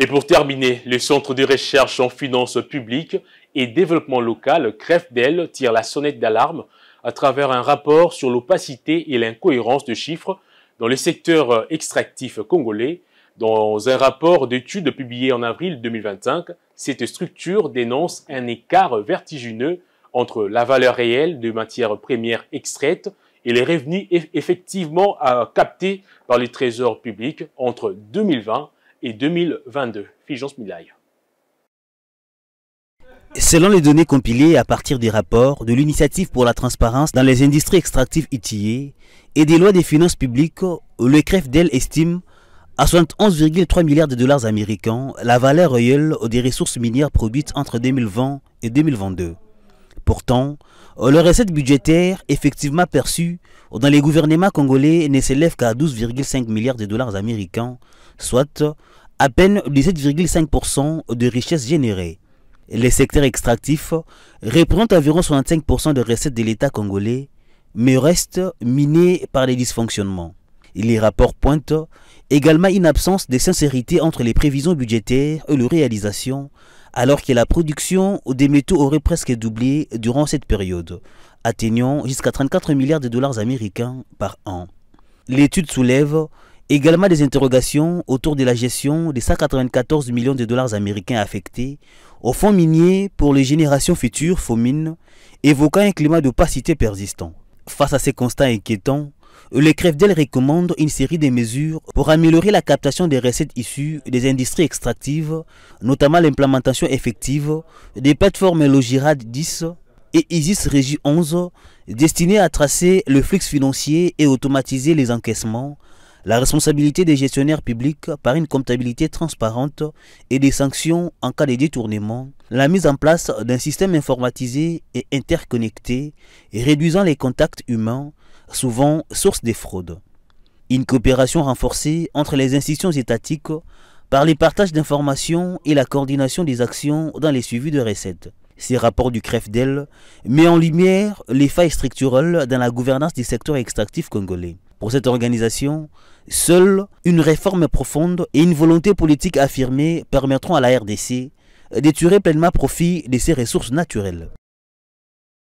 Et pour terminer, le Centre de recherche en finances publiques et développement local, CREFDEL, tire la sonnette d'alarme à travers un rapport sur l'opacité et l'incohérence de chiffres dans le secteur extractif congolais. Dans un rapport d'études publié en avril 2025, cette structure dénonce un écart vertigineux entre la valeur réelle de matières premières extraites et les revenus effectivement captés par les trésors publics entre 2020 et 2022. Fulgence Milaye. Selon les données compilées à partir des rapports de l'Initiative pour la transparence dans les industries extractives ITIE et des lois des finances publiques, le CREFDEL estime à 71,3 milliards de dollars américains la valeur réelle des ressources minières produites entre 2020 et 2022. Pourtant, les recettes budgétaires effectivement perçues dans les gouvernements congolais ne s'élèvent qu'à 12,5 milliards de dollars américains, soit à peine 17,5% de richesses générées. Les secteurs extractifs représentent environ 65% des recettes de l'État congolais, mais restent minés par les dysfonctionnements. Les rapports pointent également une absence de sincérité entre les prévisions budgétaires et leurs réalisations, alors que la production des métaux aurait presque doublé durant cette période, atteignant jusqu'à 34 milliards de dollars américains par an. L'étude soulève également des interrogations autour de la gestion des 194 millions de dollars américains affectés au fonds minier pour les générations futures, FOMIN, évoquant un climat d'opacité persistant. Face à ces constats inquiétants, le CREFDEL recommande une série de mesures pour améliorer la captation des recettes issues des industries extractives, notamment l'implémentation effective des plateformes Logirad 10 et ISIS Régie 11, destinées à tracer le flux financier et automatiser les encaissements, la responsabilité des gestionnaires publics par une comptabilité transparente et des sanctions en cas de détournement, la mise en place d'un système informatisé et interconnecté et réduisant les contacts humains, souvent source des fraudes. Une coopération renforcée entre les institutions étatiques par les partages d'informations et la coordination des actions dans les suivis de recettes. Ces rapports du CREFDEL met en lumière les failles structurelles dans la gouvernance du secteur extractif congolais. Pour cette organisation, seule une réforme profonde et une volonté politique affirmée permettront à la RDC de tirer pleinement profit de ses ressources naturelles.